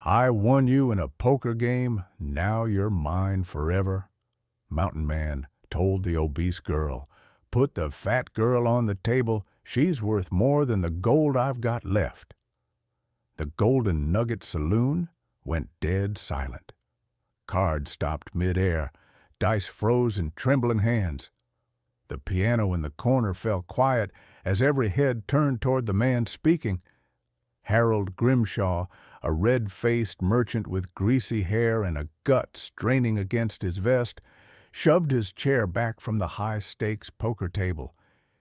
I won you in a poker game, now you're mine forever. Mountain Man told the obese girl, put the fat girl on the table, she's worth more than the gold I've got left. The Golden Nugget Saloon went dead silent. Cards stopped mid-air, dice froze in trembling hands. The piano in the corner fell quiet as every head turned toward the man speaking. Harold Grimshaw, a red-faced merchant with greasy hair and a gut straining against his vest, shoved his chair back from the high-stakes poker table.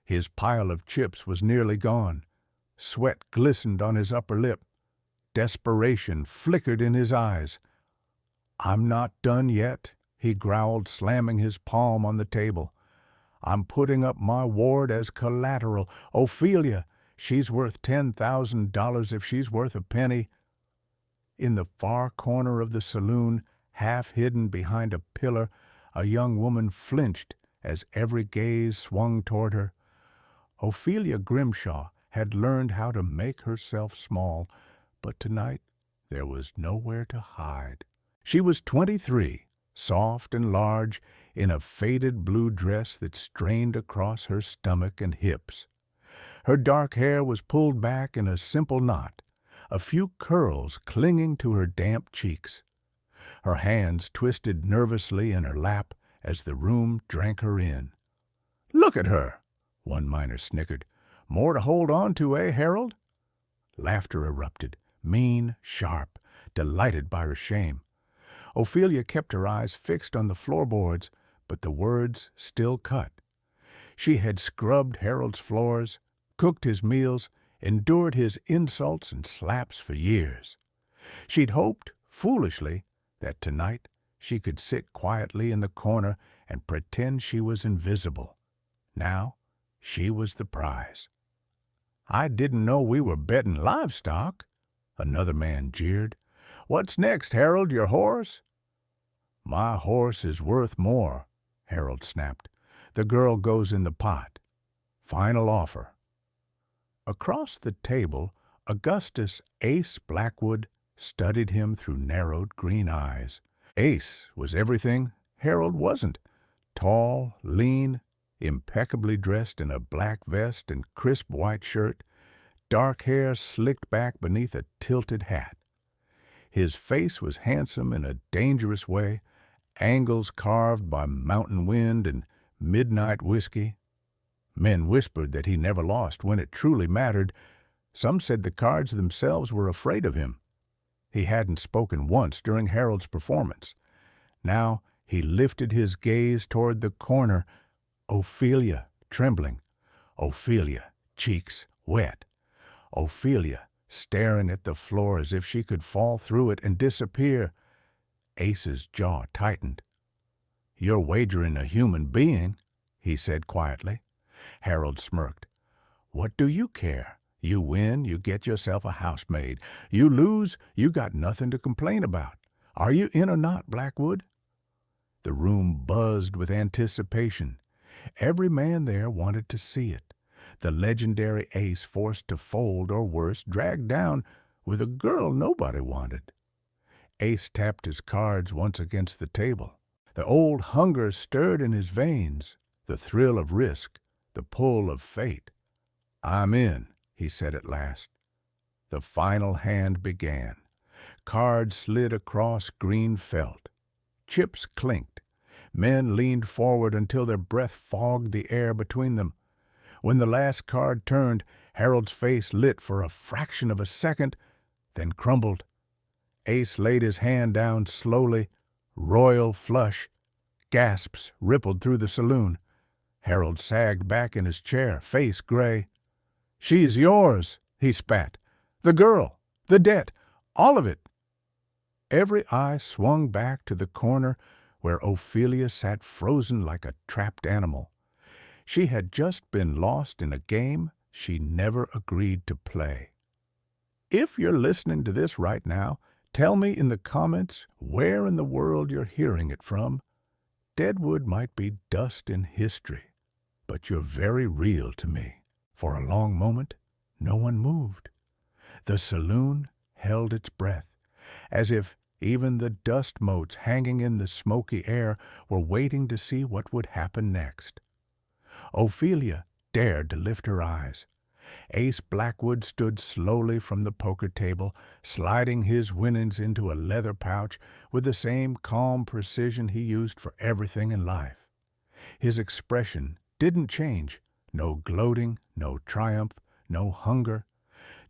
His pile of chips was nearly gone. Sweat glistened on his upper lip. Desperation flickered in his eyes. "I'm not done yet," he growled, slamming his palm on the table. "I'm putting up my ward as collateral. Ophelia, she's worth $10,000 if she's worth a penny." In the far corner of the saloon, half hidden behind a pillar, a young woman flinched as every gaze swung toward her. Ophelia Grimshaw had learned how to make herself small, but tonight there was nowhere to hide. She was 23, soft and large, in a faded blue dress that strained across her stomach and hips. Her dark hair was pulled back in a simple knot, a few curls clinging to her damp cheeks. Her hands twisted nervously in her lap as the room drank her in. "Look at her," one miner snickered. "More to hold on to, eh, Harold?" Laughter erupted, mean, sharp, delighted by her shame. Ophelia kept her eyes fixed on the floorboards, but the words still cut. She had scrubbed Harold's floors, cooked his meals, endured his insults and slaps for years. She'd hoped, foolishly, that tonight she could sit quietly in the corner and pretend she was invisible. Now she was the prize. "I didn't know we were betting livestock," another man jeered. "What's next, Harold, your horse?" "My horse is worth more," Harold snapped. "The girl goes in the pot. Final offer." Across the table, Augustus Ace Blackwood studied him through narrowed green eyes. Ace was everything Harold wasn't. Tall, lean, impeccably dressed in a black vest and crisp white shirt, dark hair slicked back beneath a tilted hat. His face was handsome in a dangerous way, angles carved by mountain wind and midnight whiskey. Men whispered that he never lost when it truly mattered. Some said the cards themselves were afraid of him. He hadn't spoken once during Harold's performance. Now he lifted his gaze toward the corner. Ophelia, trembling. Ophelia, cheeks wet. Ophelia, staring at the floor as if she could fall through it and disappear. Ace's jaw tightened. "You're wagering a human being," he said quietly. Harold smirked. "What do you care? You win, you get yourself a housemaid. You lose, you got nothing to complain about. Are you in or not, Blackwood?" The room buzzed with anticipation. Every man there wanted to see it. The legendary Ace forced to fold or worse, dragged down with a girl nobody wanted. Ace tapped his cards once against the table. The old hunger stirred in his veins, the thrill of risk, the pull of fate. "I'm in," he said at last. The final hand began. Cards slid across green felt. Chips clinked. Men leaned forward until their breath fogged the air between them. When the last card turned, Harold's face lit for a fraction of a second, then crumbled. Ace laid his hand down slowly. Royal flush. Gasps rippled through the saloon. Harold sagged back in his chair, face gray. "She's yours," he spat. "The girl, the debt, all of it." Every eye swung back to the corner where Ophelia sat frozen like a trapped animal. She had just been lost in a game she never agreed to play. If you're listening to this right now, tell me in the comments where in the world you're hearing it from. Deadwood might be dust in history, but you're very real to me. For a long moment, no one moved. The saloon held its breath. as if even the dust motes hanging in the smoky air were waiting to see what would happen next. Ophelia dared to lift her eyes. Ace Blackwood stood slowly from the poker table, sliding his winnings into a leather pouch with the same calm precision he used for everything in life. His expression didn't change. No gloating, no triumph, no hunger,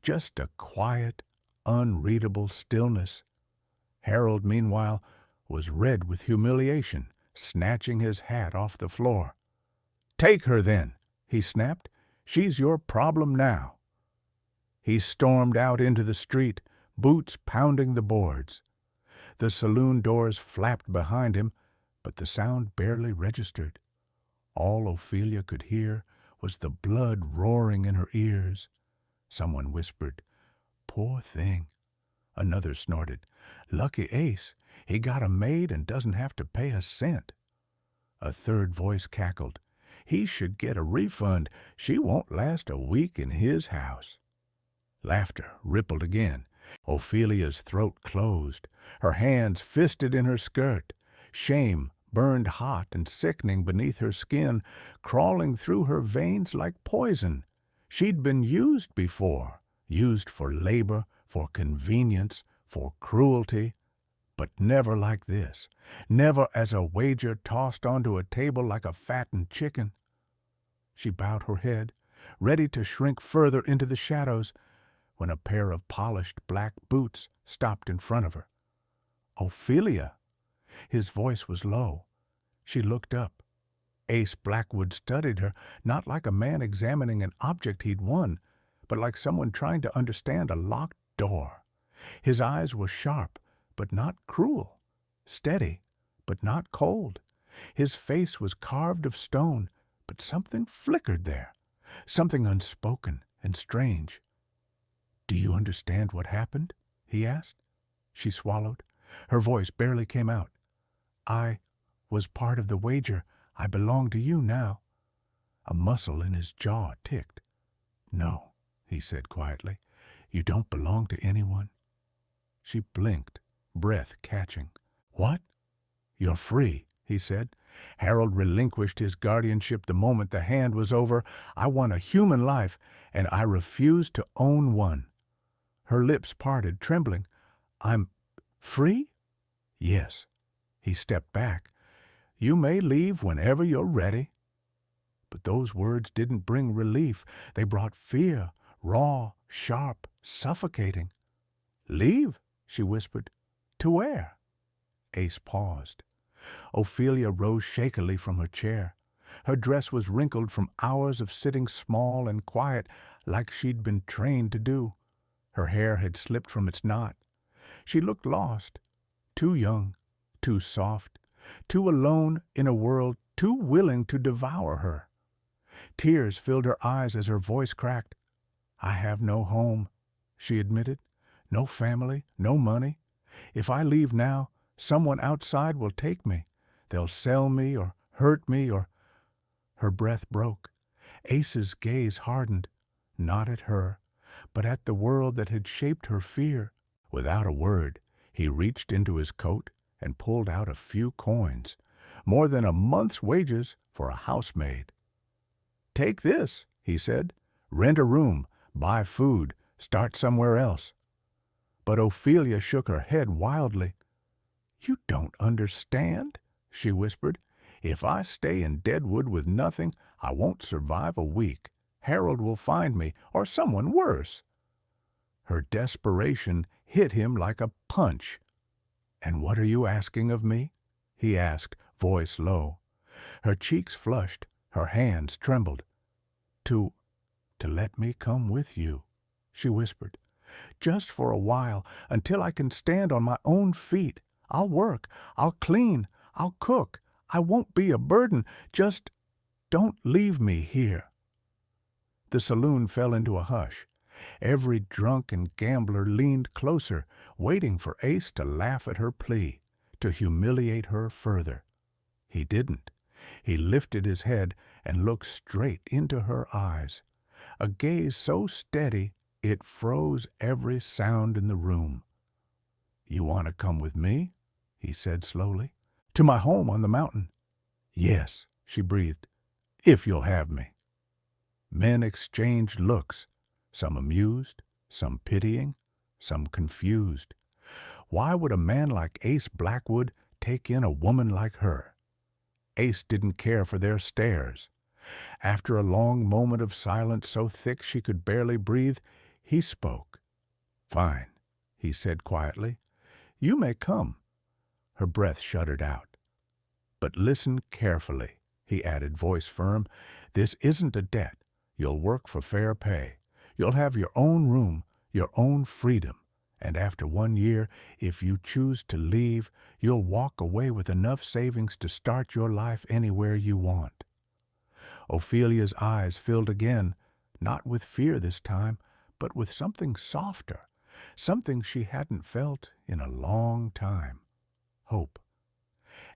just a quiet, unreadable stillness. Harold, meanwhile, was red with humiliation, snatching his hat off the floor. "Take her, then," he snapped. "She's your problem now." He stormed out into the street, boots pounding the boards. The saloon doors flapped behind him, but the sound barely registered. All Ophelia could hear was the blood roaring in her ears. Someone whispered, "Poor thing." Another snorted, "Lucky Ace, he got a maid and doesn't have to pay a cent." A third voice cackled, "He should get a refund. She won't last a week in his house." Laughter rippled again. Ophelia's throat closed, her hands fisted in her skirt. Shame burned hot and sickening beneath her skin, crawling through her veins like poison. She'd been used before, used for labor, for convenience, for cruelty, but never like this, never as a wager tossed onto a table like a fattened chicken. She bowed her head, ready to shrink further into the shadows, when a pair of polished black boots stopped in front of her. "Ophelia!" His voice was low. She looked up. Ace Blackwood studied her, not like a man examining an object he'd won, but like someone trying to understand a locked door. His eyes were sharp, but not cruel, steady, but not cold. His face was carved of stone, but something flickered there, something unspoken and strange. "Do you understand what happened?" he asked. She swallowed. Her voice barely came out. "I was part of the wager. I belong to you now." A muscle in his jaw ticked. "No," he said quietly. "You don't belong to anyone." She blinked, breath catching. "What?" "You're free," he said. "Harold relinquished his guardianship the moment the hand was over. I want a human life, and I refuse to own one." Her lips parted, trembling. "I'm free?" "Yes." He stepped back. "You may leave whenever you're ready." But those words didn't bring relief. They brought fear, raw, sharp, suffocating. "Leave?" she whispered. "To where?" Ace paused. Ophelia rose shakily from her chair. Her dress was wrinkled from hours of sitting small and quiet, like she'd been trained to do. Her hair had slipped from its knot. She looked lost, too young, too soft, too alone in a world too willing to devour her. Tears filled her eyes as her voice cracked. "I have no home," she admitted. "No family, no money. If I leave now, someone outside will take me. They'll sell me or hurt me or—" Her breath broke. Ace's gaze hardened, not at her, but at the world that had shaped her fear. Without a word, he reached into his coat and pulled out a few coins, more than a month's wages for a housemaid. "Take this," he said. "Rent a room, buy food, start somewhere else." But Ophelia shook her head wildly. "You don't understand," she whispered. "If I stay in Deadwood with nothing, I won't survive a week. Harold will find me, or someone worse." Her desperation hit him like a punch. "And what are you asking of me?" he asked, voice low. Her cheeks flushed, her hands trembled. To let me come with you," she whispered. "Just for a while, until I can stand on my own feet. I'll work, I'll clean, I'll cook. I won't be a burden. Just don't leave me here." The saloon fell into a hush. Every drunk and gambler leaned closer, waiting for Ace to laugh at her plea, to humiliate her further. He didn't. He lifted his head and looked straight into her eyes, a gaze so steady it froze every sound in the room. "You want to come with me?" he said slowly. "To my home on the mountain." "Yes," she breathed, "if you'll have me." Men exchanged looks, some amused, some pitying, some confused. Why would a man like Ace Blackwood take in a woman like her? Ace didn't care for their stares. After a long moment of silence so thick she could barely breathe, he spoke. "Fine," he said quietly. "You may come." Her breath shuddered out. "But listen carefully," he added, voice firm. "This isn't a debt. You'll work for fair pay. You'll have your own room, your own freedom. And after 1 year, if you choose to leave, you'll walk away with enough savings to start your life anywhere you want." Ophelia's eyes filled again, not with fear this time, but with something softer, something she hadn't felt in a long time. Hope.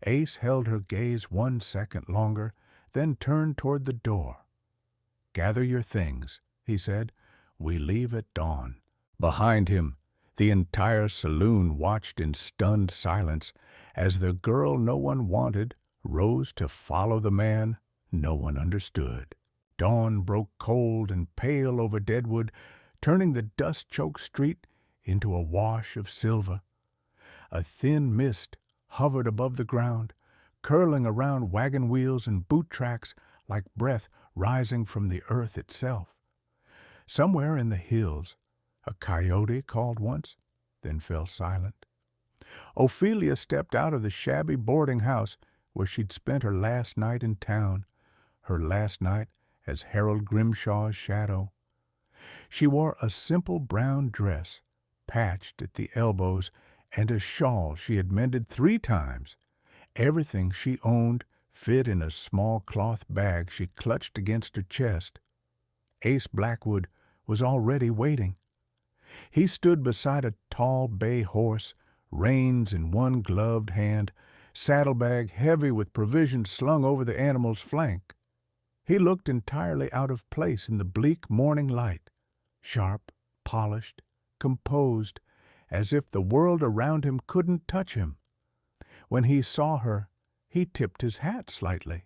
Ace held her gaze 1 second longer, then turned toward the door. "Gather your things," he said. "We leave at dawn." Behind him, the entire saloon watched in stunned silence as the girl no one wanted rose to follow the man no one understood. Dawn broke cold and pale over Deadwood, turning the dust-choked street into a wash of silver. A thin mist hovered above the ground, curling around wagon wheels and boot tracks like breath rising from the earth itself. Somewhere in the hills, a coyote called once, then fell silent. Ophelia stepped out of the shabby boarding house where she'd spent her last night in town, her last night as Harold Grimshaw's shadow. She wore a simple brown dress, patched at the elbows, and a shawl she had mended 3 times. Everything she owned fit in a small cloth bag she clutched against her chest. Ace Blackwood was already waiting. He stood beside a tall bay horse, reins in one gloved hand, saddlebag heavy with provisions slung over the animal's flank. He looked entirely out of place in the bleak morning light, sharp, polished, composed, as if the world around him couldn't touch him. When he saw her, he tipped his hat slightly.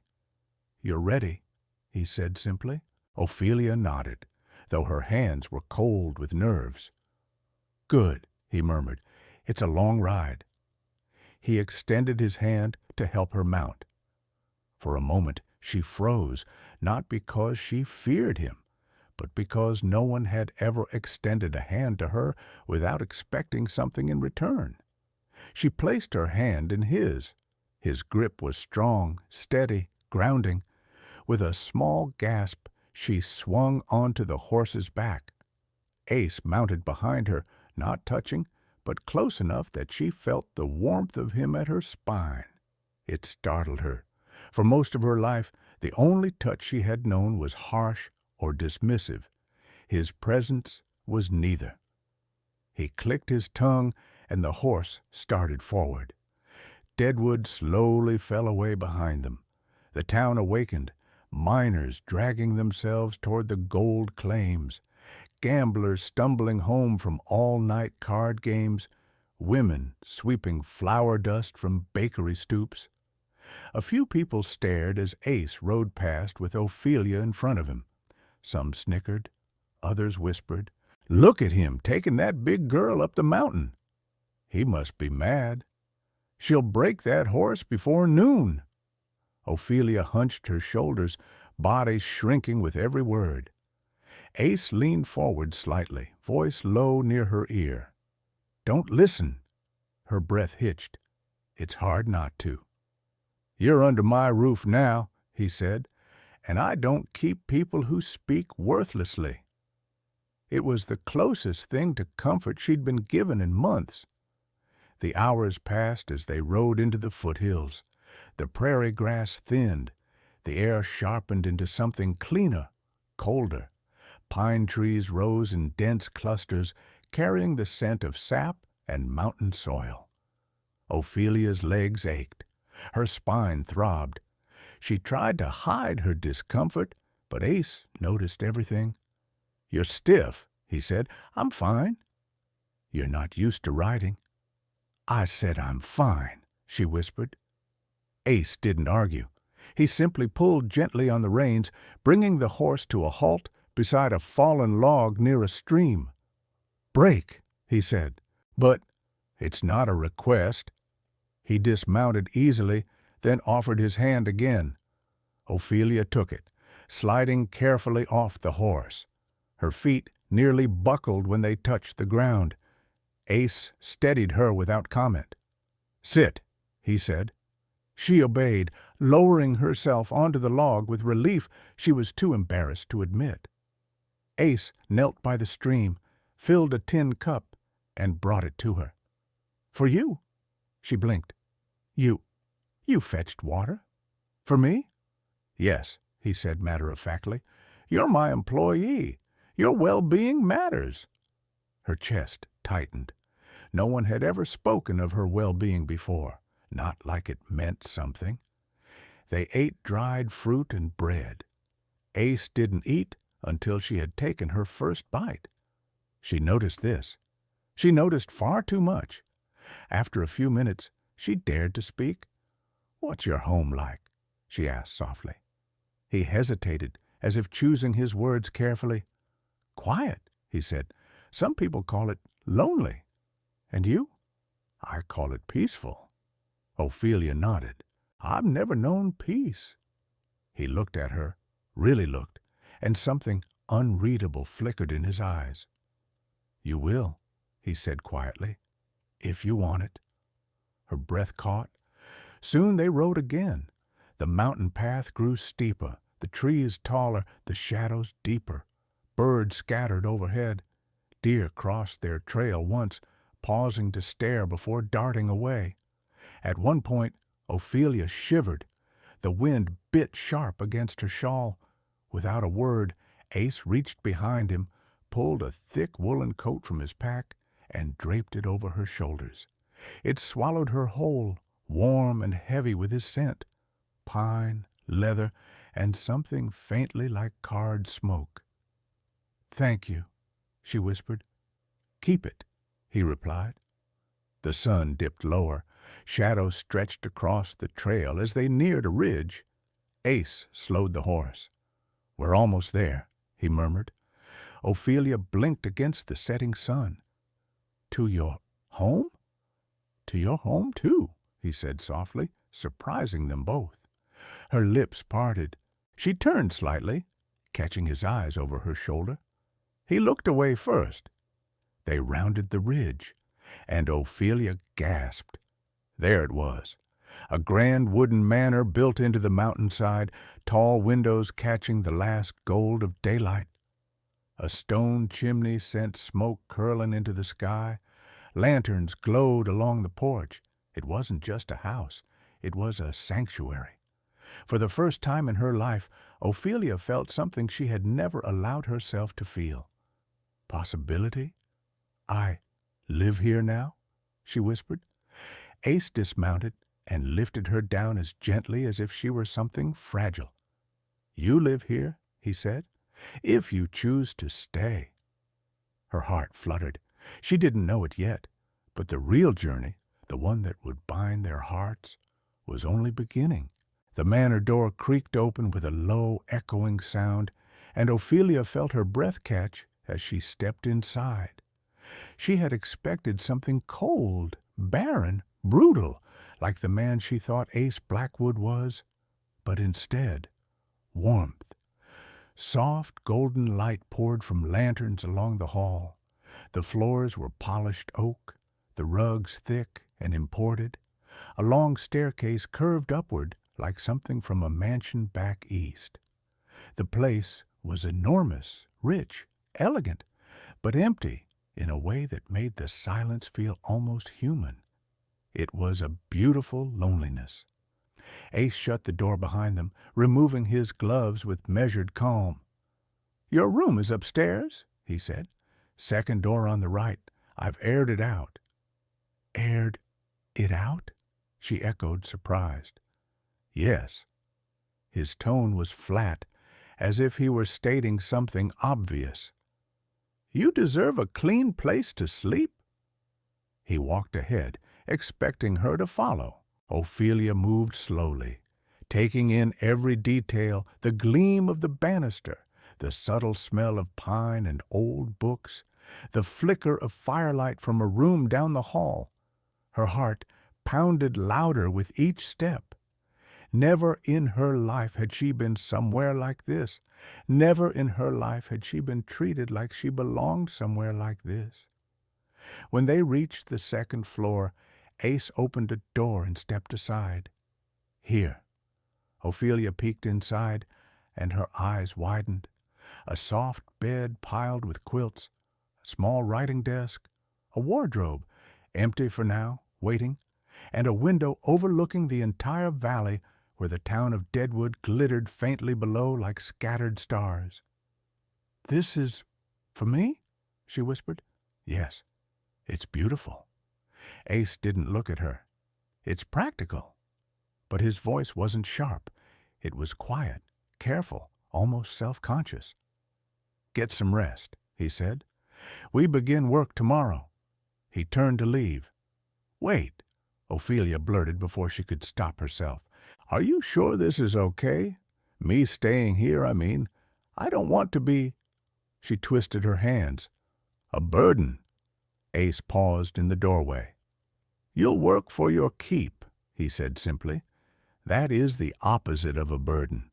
"You're ready," he said simply. Ophelia nodded, though her hands were cold with nerves. "Good," he murmured. "It's a long ride." He extended his hand to help her mount. For a moment she froze, not because she feared him, but because no one had ever extended a hand to her without expecting something in return. She placed her hand in his. His grip was strong, steady, grounding. With a small gasp, she swung onto the horse's back. Ace mounted behind her, not touching, but close enough that she felt the warmth of him at her spine. It startled her. For most of her life, the only touch she had known was harsh or dismissive. His presence was neither. He clicked his tongue, and the horse started forward. Deadwood slowly fell away behind them. The town awakened, miners dragging themselves toward the gold claims, gamblers stumbling home from all-night card games, women sweeping flour dust from bakery stoops. A few people stared as Ace rode past with Ophelia in front of him. Some snickered, others whispered, "Look at him taking that big girl up the mountain. He must be mad. She'll break that horse before noon." Ophelia hunched her shoulders, body shrinking with every word. Ace leaned forward slightly, voice low near her ear. "Don't listen." Her breath hitched. "It's hard not to." "You're under my roof now," he said, "and I don't keep people who speak worthlessly." It was the closest thing to comfort she'd been given in months. The hours passed as they rode into the foothills. The prairie grass thinned. The air sharpened into something cleaner, colder. Pine trees rose in dense clusters, carrying the scent of sap and mountain soil. Ophelia's legs ached. Her spine throbbed. She tried to hide her discomfort, but Ace noticed everything. "You're stiff," he said. "I'm fine." "You're not used to riding." I said I'm fine, she whispered. Ace didn't argue. He simply pulled gently on the reins, bringing the horse to a halt beside a fallen log near a stream. "Break," he said, "but it's not a request." He dismounted easily, then offered his hand again. Ophelia took it, sliding carefully off the horse. Her feet nearly buckled when they touched the ground. Ace steadied her without comment. "Sit," he said. She obeyed, lowering herself onto the log with relief she was too embarrassed to admit. Ace knelt by the stream, filled a tin cup, and brought it to her. "For you?" She blinked. You fetched water? For me?" "Yes," he said matter-of-factly. "You're my employee. Your well-being matters." Her chest tightened. No one had ever spoken of her well-being before, not like it meant something. They ate dried fruit and bread. Ace didn't eat until she had taken her first bite. She noticed this. She noticed far too much. After a few minutes, she dared to speak. "What's your home like?" she asked softly. He hesitated, as if choosing his words carefully. "Quiet," he said. "Some people call it lonely. And you?" "I call it peaceful." Ophelia nodded. "I've never known peace." He looked at her, really looked, and something unreadable flickered in his eyes. "You will," he said quietly, "if you want it." Her breath caught. Soon they rode again. The mountain path grew steeper, the trees taller, the shadows deeper. Birds scattered overhead. Deer crossed their trail once, pausing to stare before darting away. At one point, Ophelia shivered. The wind bit sharp against her shawl. Without a word, Ace reached behind him, pulled a thick woolen coat from his pack, and draped it over her shoulders. It swallowed her whole, warm and heavy with his scent. Pine, leather, and something faintly like card smoke. "Thank you," she whispered. "Keep it," he replied. The sun dipped lower. Shadows stretched across the trail as they neared a ridge. Ace slowed the horse. "We're almost there," he murmured. Ophelia blinked against the setting sun. "To your home?" "To your home, too," he said softly, surprising them both. Her lips parted. She turned slightly, catching his eyes over her shoulder. He looked away first. They rounded the ridge, and Ophelia gasped. There it was, a grand wooden manor built into the mountainside, tall windows catching the last gold of daylight. A stone chimney sent smoke curling into the sky. Lanterns glowed along the porch. It wasn't just a house. It was a sanctuary. For the first time in her life, Ophelia felt something she had never allowed herself to feel. Possibility? "I live here now?" she whispered. Ace dismounted and lifted her down as gently as if she were something fragile. "You live here," he said, "if you choose to stay." Her heart fluttered. She didn't know it yet, but the real journey, the one that would bind their hearts, was only beginning. The manor door creaked open with a low, echoing sound, and Ophelia felt her breath catch as she stepped inside. She had expected something cold, barren, brutal, like the man she thought Ace Blackwood was, but instead, warmth. Soft, golden light poured from lanterns along the hall. The floors were polished oak, the rugs thick and imported. A long staircase curved upward like something from a mansion back east. The place was enormous, rich, elegant, but empty in a way that made the silence feel almost human. It was a beautiful loneliness. Ace shut the door behind them, removing his gloves with measured calm. "Your room is upstairs," he said. "Second door on the right. I've aired it out." "Aired it out?" she echoed, surprised. "Yes." His tone was flat, as if he were stating something obvious. "You deserve a clean place to sleep." He walked ahead, expecting her to follow. Ophelia moved slowly, taking in every detail, the gleam of the banister, the subtle smell of pine and old books, the flicker of firelight from a room down the hall. Her heart pounded louder with each step. Never in her life had she been somewhere like this. Never in her life had she been treated like she belonged somewhere like this. When they reached the second floor, Ace opened a door and stepped aside. Here. Ophelia peeked inside, and her eyes widened. A soft bed piled with quilts, a small writing desk, a wardrobe, empty for now, waiting, and a window overlooking the entire valley where the town of Deadwood glittered faintly below like scattered stars. "This is for me?" she whispered. "Yes, it's beautiful." Ace didn't look at her. "It's practical." But his voice wasn't sharp. It was quiet, careful, almost self-conscious. "Get some rest," he said. "We begin work tomorrow." He turned to leave. "Wait," Ophelia blurted before she could stop herself. "Are you sure this is okay? Me staying here, I mean. I don't want to be—" She twisted her hands. "A burden." Ace paused in the doorway. "You'll work for your keep," he said simply. "That is the opposite of a burden."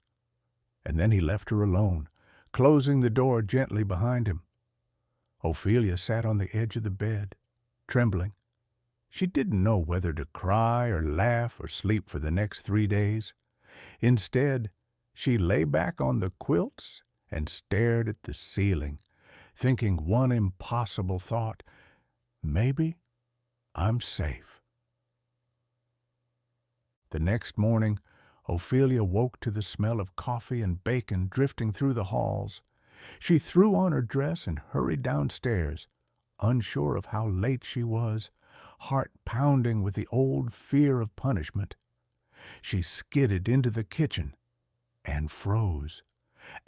And then he left her alone, closing the door gently behind him. Ophelia sat on the edge of the bed, trembling. She didn't know whether to cry or laugh or sleep for the next 3 days. Instead, she lay back on the quilts and stared at the ceiling, thinking one impossible thought: maybe I'm safe. The next morning, Ophelia woke to the smell of coffee and bacon drifting through the halls. She threw on her dress and hurried downstairs, unsure of how late she was, heart pounding with the old fear of punishment. She skidded into the kitchen and froze.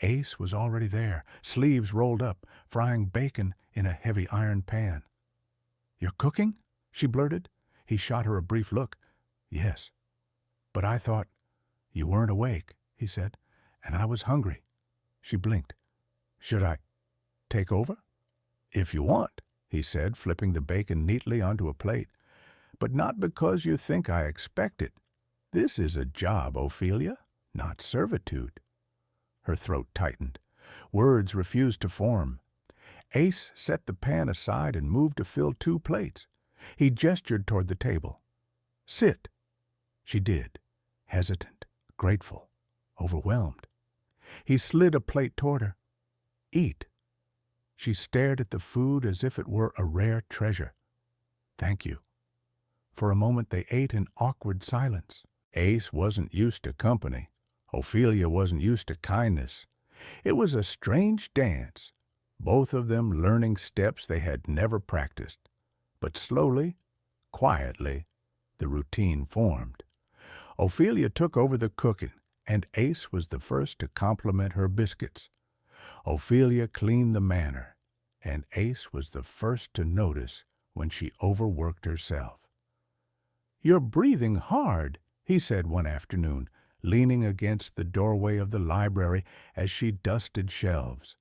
Ace was already there, sleeves rolled up, frying bacon in a heavy iron pan. "You're cooking?" she blurted. He shot her a brief look. "Yes. But I thought—" "You weren't awake," he said, "and I was hungry." She blinked. "Should I take over?" "If you want," he said, flipping the bacon neatly onto a plate. "But not because you think I expect it. This is a job, Ophelia, not servitude." Her throat tightened. Words refused to form. Ace set the pan aside and moved to fill 2 plates. He gestured toward the table. "Sit." She did, hesitant, grateful, overwhelmed. He slid a plate toward her. "Eat." She stared at the food as if it were a rare treasure. "Thank you." For a moment they ate in awkward silence. Ace wasn't used to company. Ophelia wasn't used to kindness. It was a strange dance, both of them learning steps they had never practiced. But slowly, quietly, the routine formed. Ophelia took over the cooking, and Ace was the first to compliment her biscuits. Ophelia cleaned the manor, and Ace was the first to notice when she overworked herself. "You're breathing hard," he said one afternoon, leaning against the doorway of the library as she dusted shelves.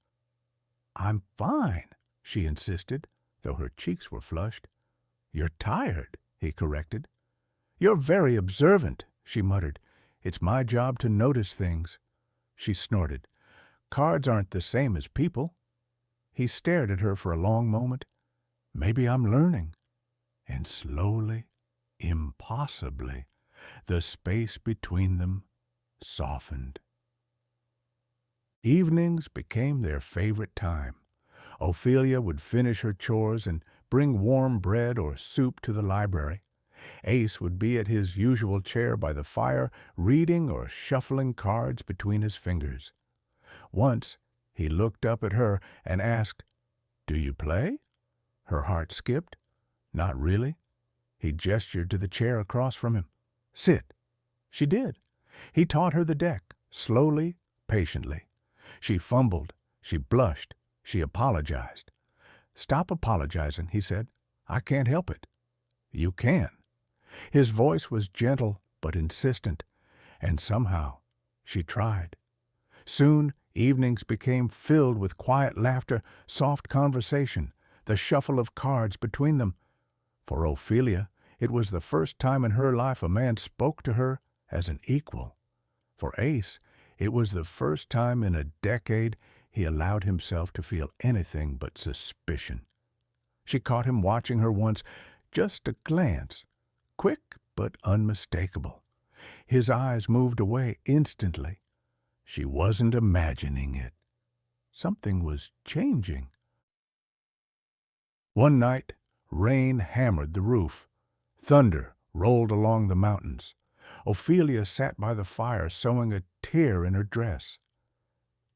"I'm fine," she insisted, though her cheeks were flushed. "You're tired," he corrected. "You're very observant," she muttered. "It's my job to notice things." She snorted. "Cards aren't the same as people." He stared at her for a long moment. "Maybe I'm learning." And slowly, impossibly, the space between them softened. Evenings became their favorite time. Ophelia would finish her chores and bring warm bread or soup to the library. Ace would be at his usual chair by the fire, reading or shuffling cards between his fingers. Once he looked up at her and asked, "Do you play?" Her heart skipped. "Not really." He gestured to the chair across from him. "Sit." She did. He taught her the deck, slowly, patiently. She fumbled, she blushed, she apologized. "Stop apologizing," he said. "I can't help it." "You can." His voice was gentle but insistent, and somehow she tried. Soon evenings became filled with quiet laughter, soft conversation, the shuffle of cards between them. For Ophelia, it was the first time in her life a man spoke to her as an equal. For Ace, it was the first time in a decade he allowed himself to feel anything but suspicion. She caught him watching her once, just a glance, quick but unmistakable. His eyes moved away instantly. She wasn't imagining it. Something was changing. One night, rain hammered the roof. Thunder rolled along the mountains. Ophelia sat by the fire sewing a tear in her dress.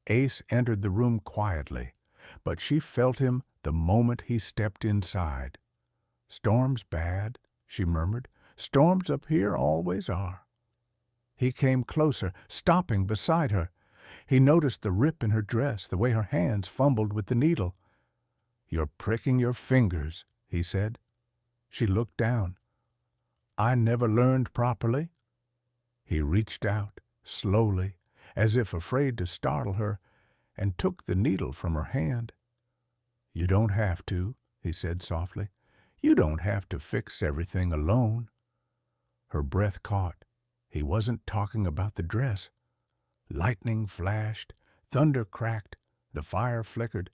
Ace entered the room quietly, but she felt him the moment he stepped inside. "Storm's bad," she murmured. "Storms up here always are." He came closer, stopping beside her. He noticed the rip in her dress, the way her hands fumbled with the needle. "You're pricking your fingers," he said. She looked down. "I never learned properly." He reached out, slowly, as if afraid to startle her, and took the needle from her hand. "You don't have to," he said softly. "You don't have to fix everything alone." Her breath caught. He wasn't talking about the dress. Lightning flashed, thunder cracked, the fire flickered.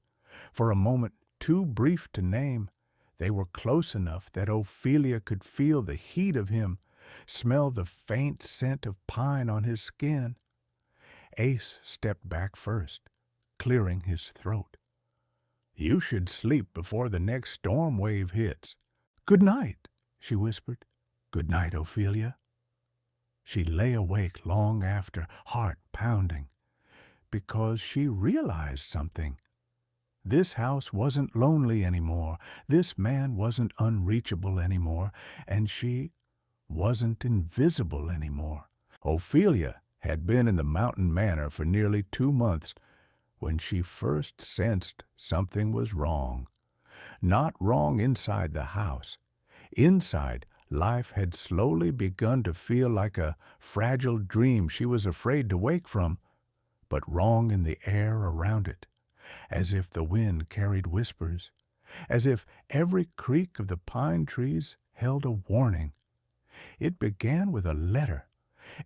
For a moment, too brief to name, they were close enough that Ophelia could feel the heat of him, smell the faint scent of pine on his skin. Ace stepped back first, clearing his throat. "You should sleep before the next storm wave hits." "Good night," she whispered. "Good night, Ophelia." She lay awake long after, heart pounding, because she realized something. This house wasn't lonely anymore. This man wasn't unreachable anymore, and she wasn't invisible anymore. Ophelia had been in the mountain manor for nearly 2 months when she first sensed something was wrong. Not wrong inside the house. Inside, life had slowly begun to feel like a fragile dream she was afraid to wake from, but wrong in the air around it, as if the wind carried whispers, as if every creak of the pine trees held a warning. It began with a letter.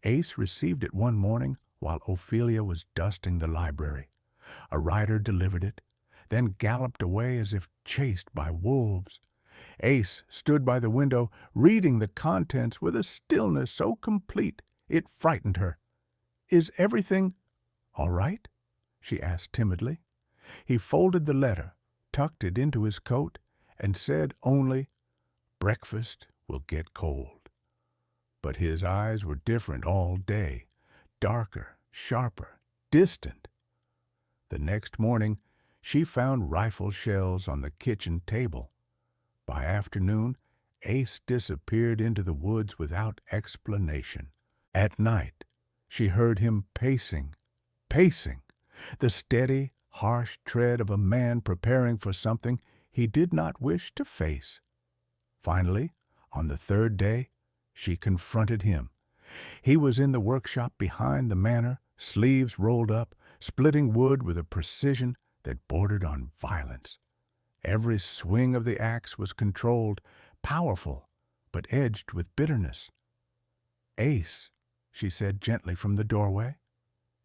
Ace received it one morning while Ophelia was dusting the library. A rider delivered it, then galloped away as if chased by wolves. Ace stood by the window, reading the contents with a stillness so complete it frightened her. "Is everything all right?" she asked timidly. He folded the letter, tucked it into his coat, and said only, "Breakfast will get cold." But his eyes were different all day, darker, sharper, distant. The next morning, she found rifle shells on the kitchen table. By afternoon, Ace disappeared into the woods without explanation. At night, she heard him pacing, the steady, harsh tread of a man preparing for something he did not wish to face. Finally, on the 3rd day, she confronted him. He was in the workshop behind the manor, sleeves rolled up, splitting wood with a precision that bordered on violence. Every swing of the axe was controlled, powerful, but edged with bitterness. "Ace," she said gently from the doorway.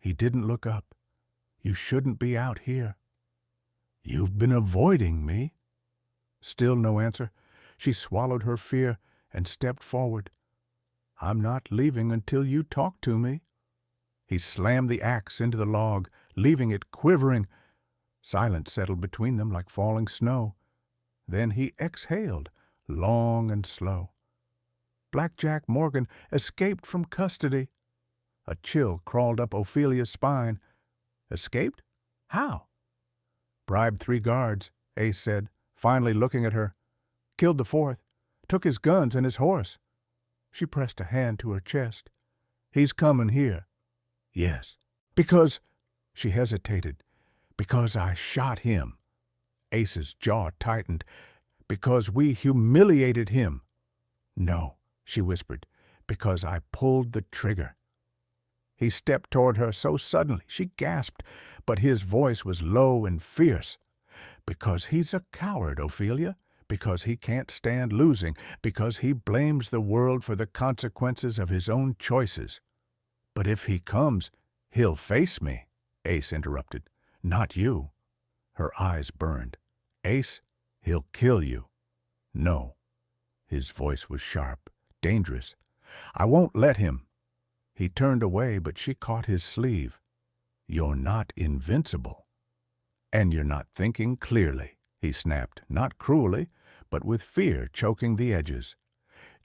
He didn't look up. "You shouldn't be out here." "You've been avoiding me." Still no answer. She swallowed her fear and stepped forward. "I'm not leaving until you talk to me." He slammed the axe into the log, leaving it quivering. Silence settled between them like falling snow. Then he exhaled, long and slow. Blackjack Morgan escaped from custody. A chill crawled up Ophelia's spine. "Escaped? How?" "Bribed 3 guards, Ace said, finally looking at her. "Killed the 4th. Took his guns and his horse." She pressed a hand to her chest. "He's coming here." "Yes." "Because—" She hesitated. "Because I shot him." Ace's jaw tightened. "Because we humiliated him." "No," she whispered, because I pulled the trigger. He stepped toward her so suddenly she gasped, but his voice was low and fierce. Because he's a coward, Ophelia, because he can't stand losing, because he blames the world for the consequences of his own choices. But if he comes, he'll face me, Ace interrupted. Not you. Her eyes burned. Ace, he'll kill you. No. His voice was sharp, dangerous. I won't let him. He turned away, but she caught his sleeve. You're not invincible. And you're not thinking clearly, he snapped, not cruelly, but with fear choking the edges.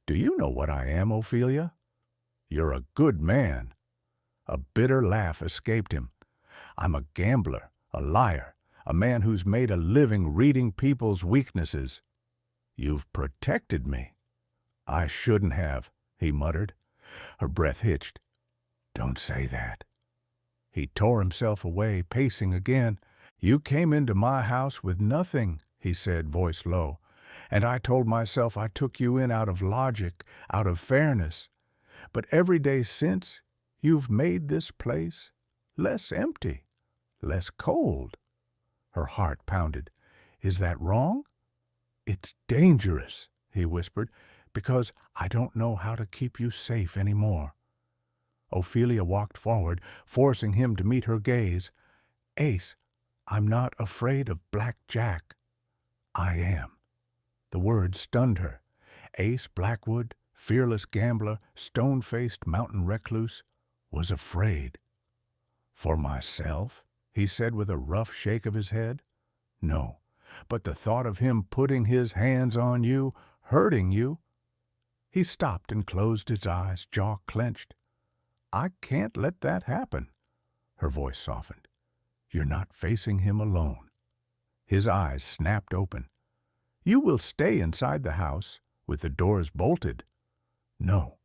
Do you know what I am, Ophelia? You're a good man. A bitter laugh escaped him. I'm a gambler, a liar, a man who's made a living reading people's weaknesses. You've protected me. I shouldn't have, he muttered. Her breath hitched. Don't say that. He tore himself away, pacing again. You came into my house with nothing, he said, voice low, and I told myself I took you in out of logic, out of fairness. But every day since, you've made this place less empty, less cold. Her heart pounded. Is that wrong? It's dangerous, he whispered, because I don't know how to keep you safe anymore. Ophelia walked forward, forcing him to meet her gaze. Ace, I'm not afraid of Black Jack. I am. The word stunned her. Ace Blackwood, fearless gambler, stone-faced mountain recluse, was afraid. For myself? He said with a rough shake of his head. No, but the thought of him putting his hands on you, hurting you. He stopped and closed his eyes, jaw clenched. I can't let that happen. Her voice softened. You're not facing him alone. His eyes snapped open. You will stay inside the house, with the doors bolted. No.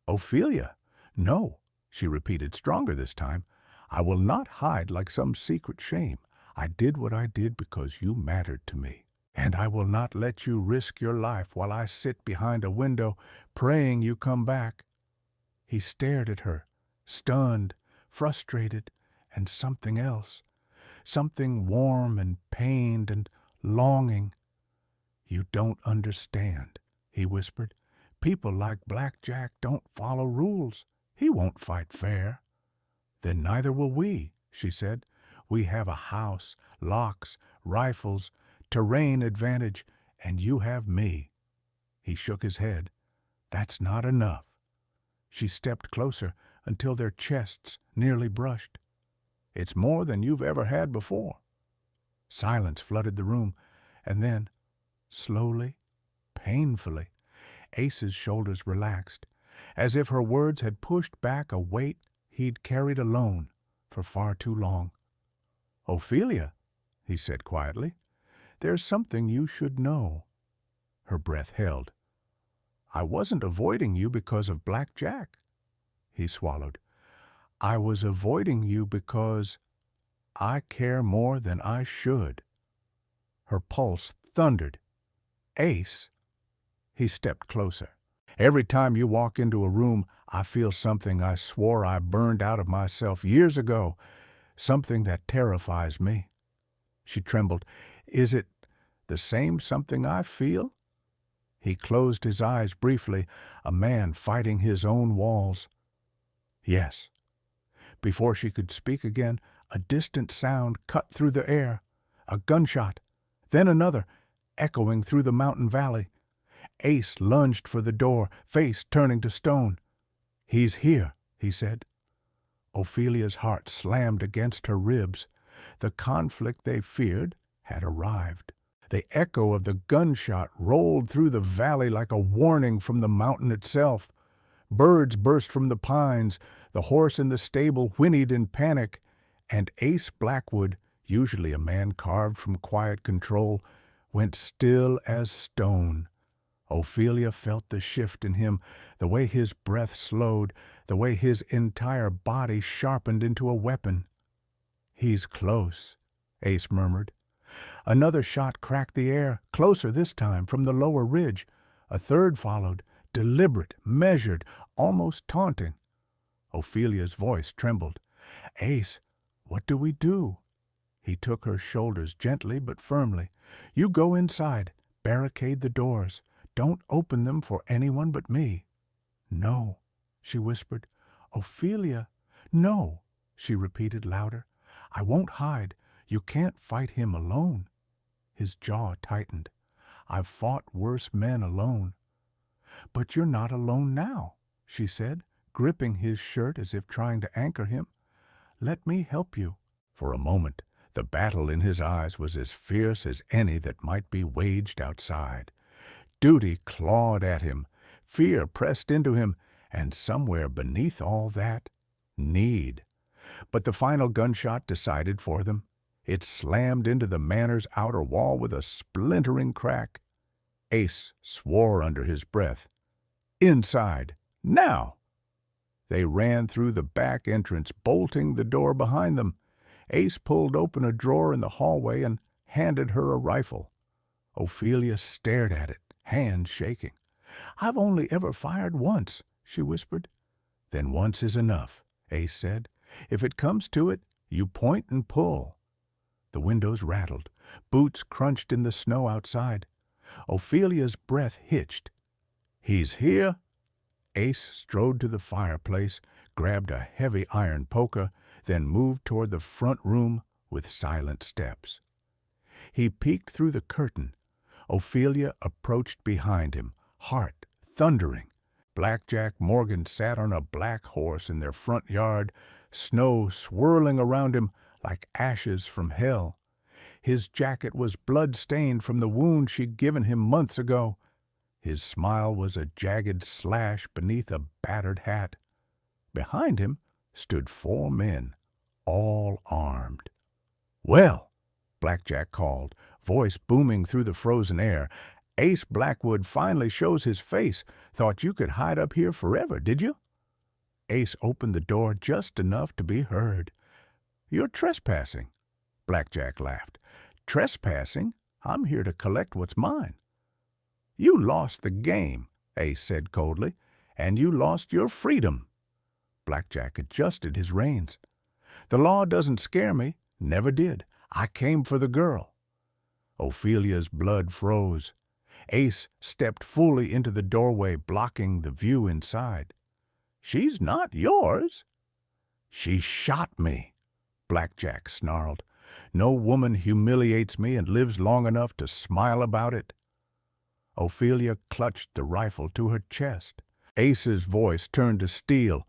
Ophelia, no, she repeated, stronger this time. I will not hide like some secret shame. I did what I did because you mattered to me. And I will not let you risk your life while I sit behind a window, praying you come back. He stared at her, stunned, frustrated, and something else. Something warm and pained and longing. You don't understand, he whispered. People like Black Jack don't follow rules. He won't fight fair. Then neither will we, she said. We have a house, locks, rifles, terrain advantage, and you have me. He shook his head. That's not enough. She stepped closer until their chests nearly brushed. It's more than you've ever had before. Silence flooded the room, and then, slowly, painfully, Ace's shoulders relaxed, as if her words had pushed back a weight he'd carried alone for far too long. Ophelia, he said quietly, there's something you should know. Her breath held. I wasn't avoiding you because of Black Jack. He swallowed. I was avoiding you because I care more than I should. Her pulse thundered. Ace. He stepped closer. Every time you walk into a room, I feel something I swore I burned out of myself years ago, something that terrifies me. She trembled. Is it the same something I feel? He closed his eyes briefly, a man fighting his own walls. Yes. Before she could speak again, a distant sound cut through the air. A gunshot, then another, echoing through the mountain valley. Ace lunged for the door, face turning to stone. He's here, he said. Ophelia's heart slammed against her ribs. The conflict they feared had arrived. The echo of the gunshot rolled through the valley like a warning from the mountain itself. Birds burst from the pines, the horse in the stable whinnied in panic, and Ace Blackwood, usually a man carved from quiet control, went still as stone. Ophelia felt the shift in him, the way his breath slowed, the way his entire body sharpened into a weapon. He's close, Ace murmured. Another shot cracked the air, closer this time, from the lower ridge. A third followed, deliberate, measured, almost taunting. Ophelia's voice trembled. "Ace, what do we do?" He took her shoulders gently but firmly. "You go inside. Barricade the doors. Don't open them for anyone but me." "No," she whispered. "Ophelia." "No," she repeated louder. "I won't hide. You can't fight him alone." His jaw tightened. "I've fought worse men alone." "But you're not alone now," she said, gripping his shirt as if trying to anchor him. "Let me help you." For a moment, the battle in his eyes was as fierce as any that might be waged outside. Duty clawed at him, fear pressed into him, and somewhere beneath all that, need. But the final gunshot decided for them. It slammed into the manor's outer wall with a splintering crack. Ace swore under his breath. "Inside! Now!" They ran through the back entrance, bolting the door behind them. Ace pulled open a drawer in the hallway and handed her a rifle. Ophelia stared at it, hands shaking. "I've only ever fired once," she whispered. "Then once is enough," Ace said. "If it comes to it, you point and pull." The windows rattled. Boots crunched in the snow outside. Ophelia's breath hitched. "He's here." Ace strode to the fireplace, grabbed a heavy iron poker, then moved toward the front room with silent steps. He peeked through the curtain. Ophelia approached behind him, heart thundering. Blackjack Morgan sat on a black horse in their front yard, snow swirling around him like ashes from hell. His jacket was blood-stained from the wound she'd given him months ago. His smile was a jagged slash beneath a battered hat. Behind him stood 4 men, all armed. "Well," Blackjack called, voice booming through the frozen air, "Ace Blackwood finally shows his face. Thought you could hide up here forever, did you?" Ace opened the door just enough to be heard. "You're trespassing." Blackjack laughed. "Trespassing? I'm here to collect what's mine." "You lost the game," Ace said coldly, "and you lost your freedom." Blackjack adjusted his reins. "The law doesn't scare me. Never did. I came for the girl." Ophelia's blood froze. Ace stepped fully into the doorway, blocking the view inside. "She's not yours." "She shot me," Blackjack snarled. "No woman humiliates me and lives long enough to smile about it." Ophelia clutched the rifle to her chest. Ace's voice turned to steel.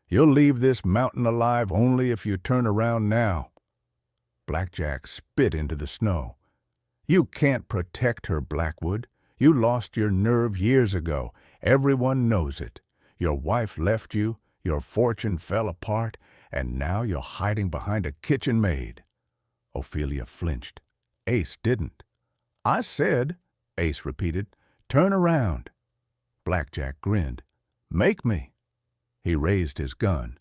"You'll leave this mountain alive only if you turn around now." Blackjack spit into the snow. "You can't protect her, Blackwood. You lost your nerve years ago. Everyone knows it. Your wife left you, your fortune fell apart, and now you're hiding behind a kitchen maid." Ophelia flinched. Ace didn't. "I said," Ace repeated, "turn around." Blackjack grinned. "Make me." He raised his gun.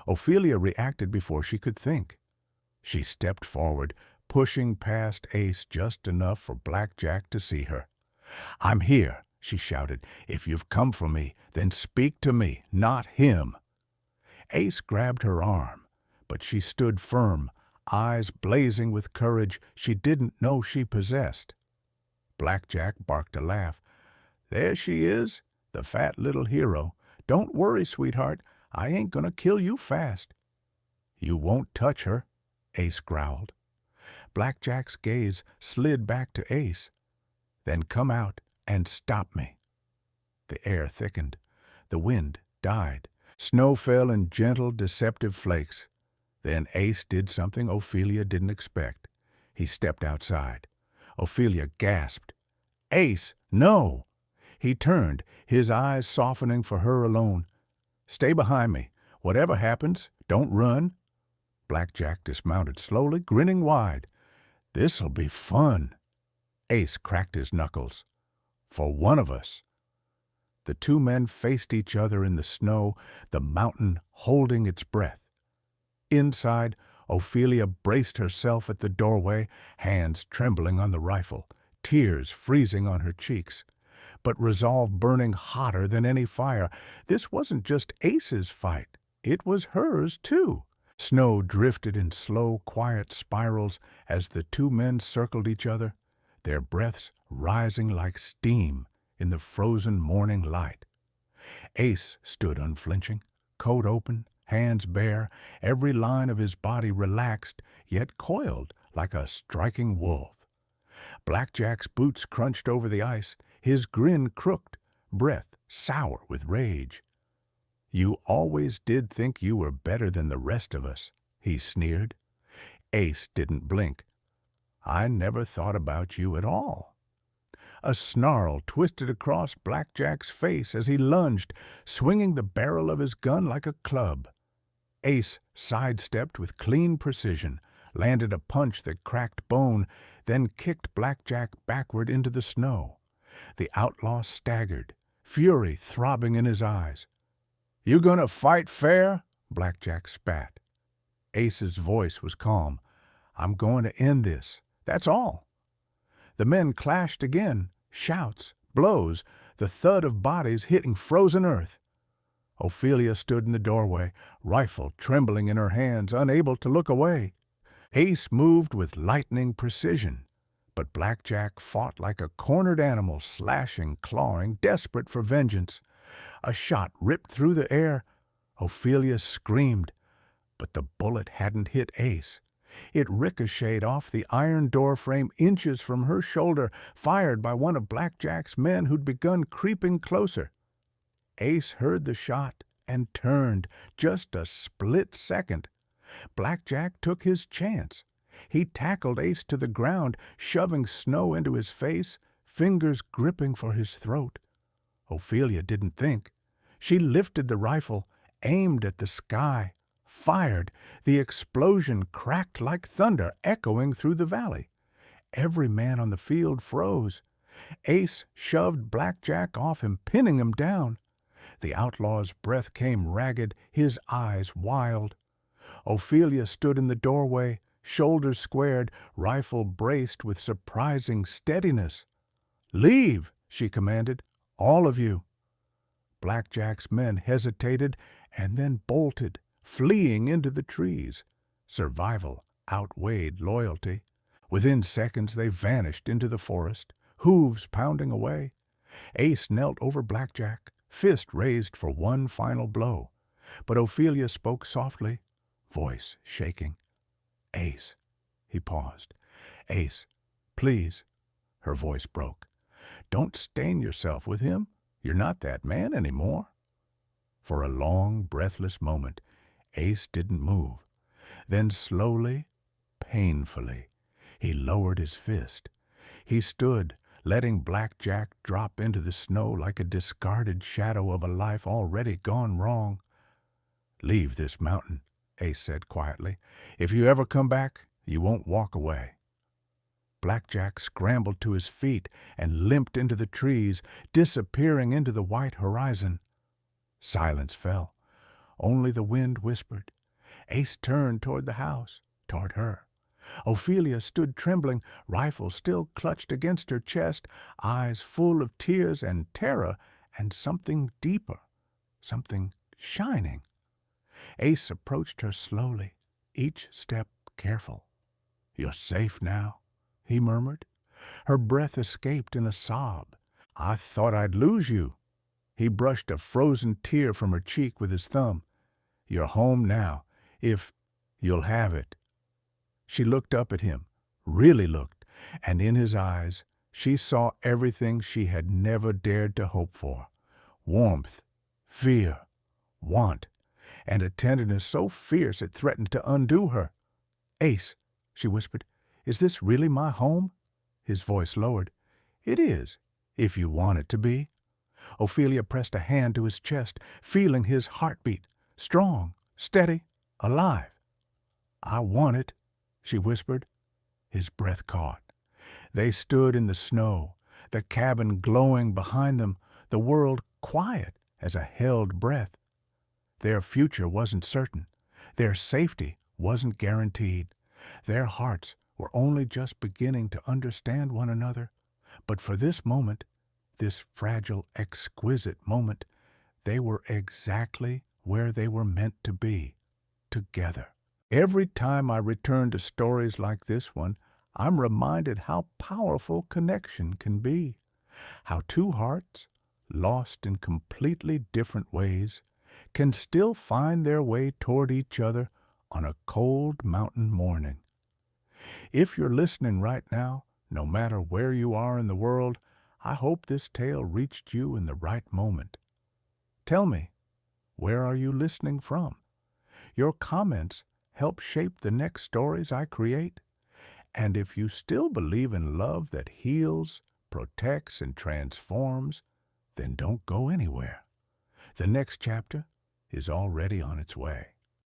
Ophelia reacted before she could think. She stepped forward, pushing past Ace just enough for Blackjack to see her. "I'm here," she shouted. "If you've come for me, then speak to me, not him." Ace grabbed her arm, but she stood firm, eyes blazing with courage she didn't know she possessed. Blackjack barked a laugh. "There she is, the fat little hero. Don't worry, sweetheart. I ain't gonna kill you fast." "You won't touch her," Ace growled. Blackjack's gaze slid back to Ace. "Then come out and stop me." The air thickened. The wind died. Snow fell in gentle, deceptive flakes. Then Ace did something Ophelia didn't expect. He stepped outside. Ophelia gasped. "Ace, no!" He turned, his eyes softening for her alone. "Stay behind me. Whatever happens, don't run." Blackjack dismounted slowly, grinning wide. "This'll be fun." Ace cracked his knuckles. "For one of us." The 2 men faced each other in the snow, the mountain holding its breath. Inside, Ophelia braced herself at the doorway, hands trembling on the rifle, tears freezing on her cheeks. but resolve burning hotter than any fire. This wasn't just Ace's fight. It was hers, too. Snow drifted in slow, quiet spirals as the two men circled each other, their breaths rising like steam in the frozen morning light. Ace stood unflinching, coat open, hands bare, every line of his body relaxed, yet coiled like a striking wolf. Blackjack's boots crunched over the ice, his grin crooked, breath sour with rage. "You always did think you were better than the rest of us," he sneered. Ace didn't blink. "I never thought about you at all." A snarl twisted across Blackjack's face as he lunged, swinging the barrel of his gun like a club. Ace sidestepped with clean precision, landed a punch that cracked bone, then kicked Blackjack backward into the snow. The outlaw staggered, fury throbbing in his eyes. "You gonna fight fair?" Blackjack spat. Ace's voice was calm. "I'm going to end this. That's all." The men clashed again, shouts, blows, the thud of bodies hitting frozen earth. Ophelia stood in the doorway, rifle trembling in her hands, unable to look away. Ace moved with lightning precision, but Blackjack fought like a cornered animal, slashing, clawing, desperate for vengeance. A shot ripped through the air. Ophelia screamed, but the bullet hadn't hit Ace. It ricocheted off the iron doorframe inches from her shoulder, fired by one of Blackjack's men who'd begun creeping closer. Ace heard the shot and turned, just a split second. Blackjack took his chance. He tackled Ace to the ground, shoving snow into his face, fingers gripping for his throat. Ophelia didn't think. She lifted the rifle, aimed at the sky, fired. The explosion cracked like thunder, echoing through the valley. Every man on the field froze. Ace shoved Blackjack off him, pinning him down. The outlaw's breath came ragged, his eyes wild. Ophelia stood in the doorway, shoulders squared, rifle braced with surprising steadiness. "Leave," she commanded, "all of you." Blackjack's men hesitated and then bolted, fleeing into the trees. Survival outweighed loyalty. Within seconds they vanished into the forest, hooves pounding away. Ace knelt over Blackjack, fist raised for one final blow. But Ophelia spoke softly, voice shaking. "Ace." He paused. "Ace, please." Her voice broke. "Don't stain yourself with him. You're not that man anymore." For a long, breathless moment, Ace didn't move. Then slowly, painfully, he lowered his fist. He stood, letting Blackjack drop into the snow like a discarded shadow of a life already gone wrong. "Leave this mountain," Ace said quietly. "If you ever come back, you won't walk away." Blackjack scrambled to his feet and limped into the trees, disappearing into the white horizon. Silence fell. Only the wind whispered. Ace turned toward the house, toward her. Ophelia stood trembling, rifle still clutched against her chest, eyes full of tears and terror and something deeper, something shining. Ace approached her slowly, each step careful. "You're safe now," he murmured. Her breath escaped in a sob. "I thought I'd lose you." He brushed a frozen tear from her cheek with his thumb. "You're home now, if you'll have it." She looked up at him, really looked, and in his eyes she saw everything she had never dared to hope for. Warmth, fear, want, and a tenderness so fierce it threatened to undo her. "Ace," she whispered, "is this really my home?" His voice lowered. "It is, if you want it to be." Ophelia pressed a hand to his chest, feeling his heartbeat, strong, steady, alive. "I want it," she whispered. His breath caught. They stood in the snow, the cabin glowing behind them, the world quiet as a held breath. Their future wasn't certain. Their safety wasn't guaranteed. Their hearts were only just beginning to understand one another. But for this moment, this fragile, exquisite moment, they were exactly where they were meant to be, together. Every time I return to stories like this one, I'm reminded how powerful connection can be, how two hearts, lost in completely different ways, can still find their way toward each other on a cold mountain morning. If you're listening right now, no matter where you are in the world, I hope this tale reached you in the right moment. Tell me, where are you listening from? Your comments help shape the next stories I create. And if you still believe in love that heals, protects, and transforms, then don't go anywhere. The next chapter is already on its way.